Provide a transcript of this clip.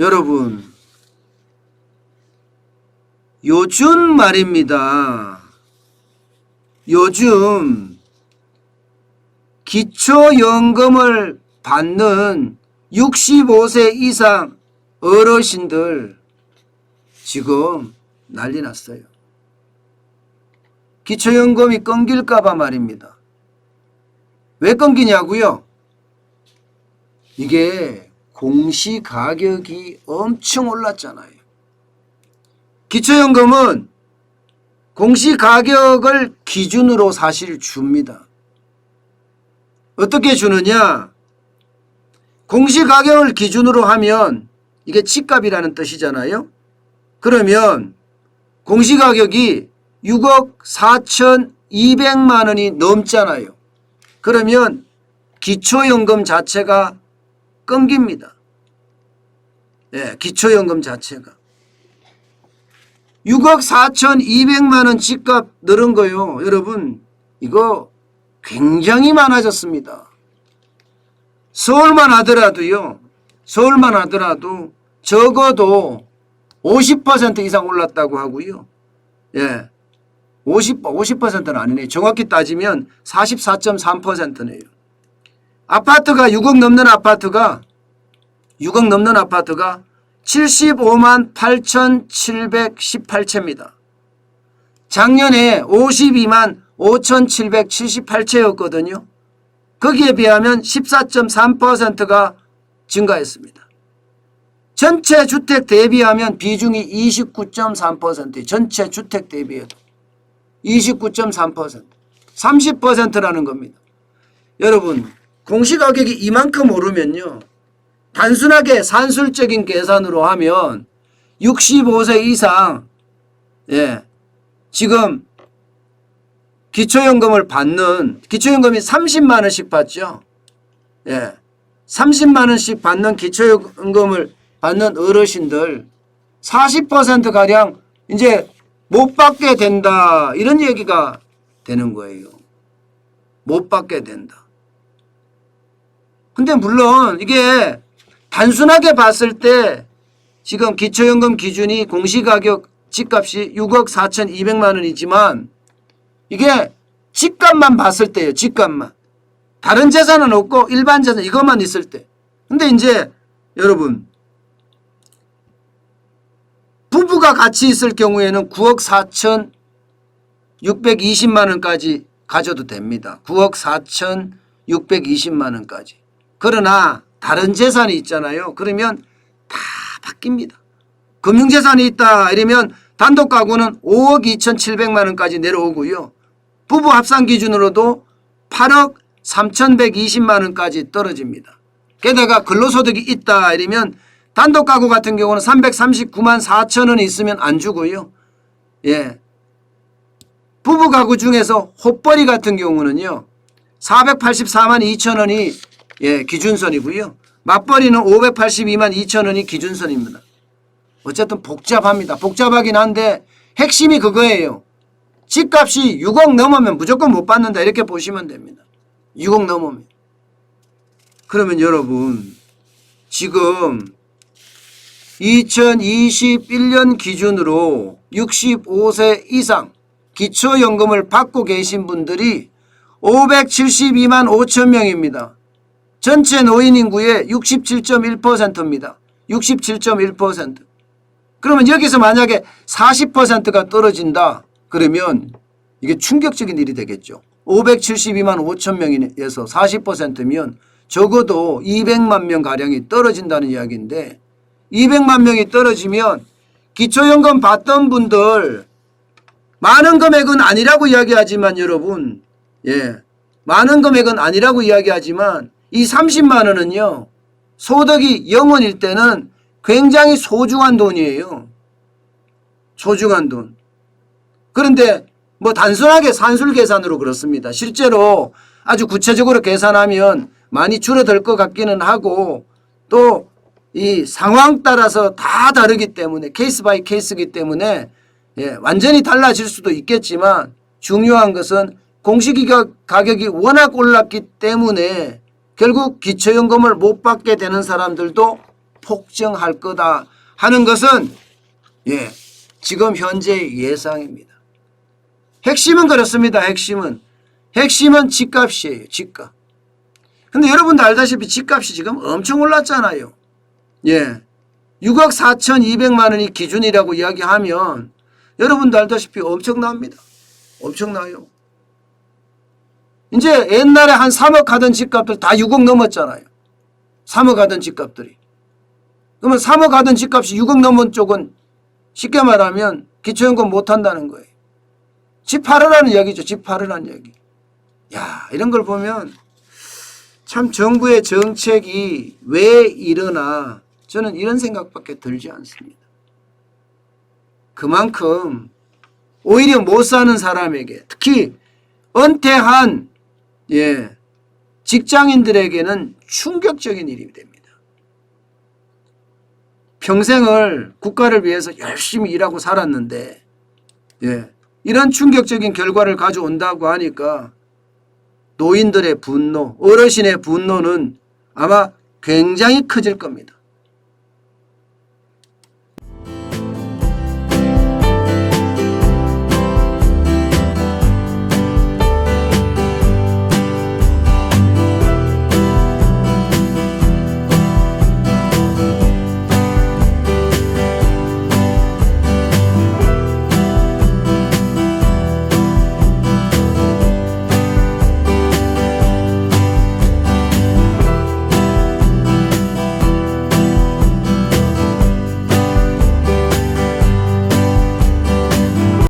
여러분, 요즘 말입니다. 요즘 기초연금을 받는 65세 이상 어르신들 지금 난리 났어요. 기초연금이 끊길까봐 말입니다. 왜 끊기냐고요? 이게 공시가격이 엄청 올랐잖아요. 기초연금은 공시가격을 기준으로 사실 줍니다. 어떻게 주느냐? 공시가격을 기준으로 하면 이게 집값이라는 뜻이잖아요. 그러면 공시가격이 6억 4,200만 원이 넘잖아요. 그러면 기초연금 자체가 끊깁니다. 예, 기초연금 자체가. 6억 4,200만 원 집값 늘은 거요. 여러분, 이거 굉장히 많아졌습니다. 서울만 하더라도 적어도 50% 이상 올랐다고 하고요. 예. 50%는 아니네요. 정확히 따지면 44.3%네요. 아파트가 6억 넘는 아파트가 75만 8,718채입니다. 작년에 52만 5,778채였거든요. 거기에 비하면 14.3%가 증가했습니다. 전체 주택 대비하면 비중이 29.3%, 전체 주택 대비해도 29.3%, 30%라는 겁니다. 여러분, 공시가격이 이만큼 오르면요, 단순하게 산술적인 계산으로 하면 65세 이상, 예, 지금 기초연금을 받는, 기초연금이 30만 원씩 받죠. 예, 30만 원씩 받는 기초연금을 받는 어르신들 40%가량 이제 못 받게 된다, 이런 얘기가 되는 거예요. 못 받게 된다. 근데 물론 이게 단순하게 봤을 때 지금 기초연금 기준이 공시가격 집값이 6억 4,200만 원이지만 이게 집값만 봤을 때예요. 집값만. 다른 재산은 없고 일반 재산 이것만 있을 때. 근데 이제 여러분, 부부가 같이 있을 경우에는 9억 4,620만 원까지 가져도 됩니다. 9억 4,620만 원까지. 그러나 다른 재산이 있잖아요. 그러면 다 바뀝니다. 금융재산이 있다 이러면 단독 가구는 5억 2,700만 원까지 내려오고요. 부부 합산 기준으로도 8억 3,120만 원까지 떨어집니다. 게다가 근로소득이 있다 이러면 단독 가구 같은 경우는 339만 4천 원이 있으면 안 주고요. 예. 부부 가구 중에서 헛벌이 같은 경우는요, 484만 2천 원이 예, 기준선이고요. 맞벌이는 582만 2천 원이 기준선입니다. 어쨌든 복잡합니다. 복잡하긴 한데 핵심이 그거예요. 집값이 6억 넘으면 무조건 못 받는다 이렇게 보시면 됩니다. 6억 넘으면. 그러면 여러분, 지금 2021년 기준으로 65세 이상 기초연금을 받고 계신 분들이 572만 5천 명입니다. 전체 노인 인구의 67.1%입니다. 67.1%. 그러면 여기서 만약에 40%가 떨어진다 그러면 이게 충격적인 일이 되겠죠. 572만 5천 명에서 40%면 적어도 200만 명 가량이 떨어진다는 이야기인데, 200만 명이 떨어지면 기초연금 받던 분들 많은 금액은 아니라고 이야기하지만 여러분, 예, 많은 금액은 아니라고 이야기하지만 이 30만 원은요, 소득이 0원일 때는 굉장히 소중한 돈이에요. 소중한 돈. 그런데 뭐 단순하게 산술 계산으로 그렇습니다. 실제로 아주 구체적으로 계산하면 많이 줄어들 것 같기는 하고, 또 이 상황 따라서 다 다르기 때문에 케이스 바이 케이스이기 때문에 예, 완전히 달라질 수도 있겠지만 중요한 것은 공시가격이 워낙 올랐기 때문에 결국 기초연금을 못 받게 되는 사람들도 폭증할 거다 하는 것은 지금 현재의 예상입니다. 핵심은 그렇습니다. 핵심은 집값이에요. 집값. 근데 여러분도 알다시피 집값이 지금 엄청 올랐잖아요. 6억 4,200만 원이 기준이라고 이야기하면 여러분도 알다시피 엄청납니다. 엄청나요. 이제 옛날에 한 3억 하던 집값들 다 6억 넘었잖아요. 3억 하던 집값들이. 그러면 3억 하던 집값이 6억 넘은 쪽은 쉽게 말하면 기초연금 못 한다는 거예요. 집 팔으라는 이야기죠. 집 팔으라는 이야기. 야, 이런 걸 보면 참 정부의 정책이 왜 이러나 저는 이런 생각밖에 들지 않습니다. 그만큼 오히려 못 사는 사람에게 특히 은퇴한 직장인들에게는 충격적인 일이 됩니다. 평생을 국가를 위해서 열심히 일하고 살았는데 이런 충격적인 결과를 가져온다고 하니까 노인들의 분노, 어르신의 분노는 아마 굉장히 커질 겁니다.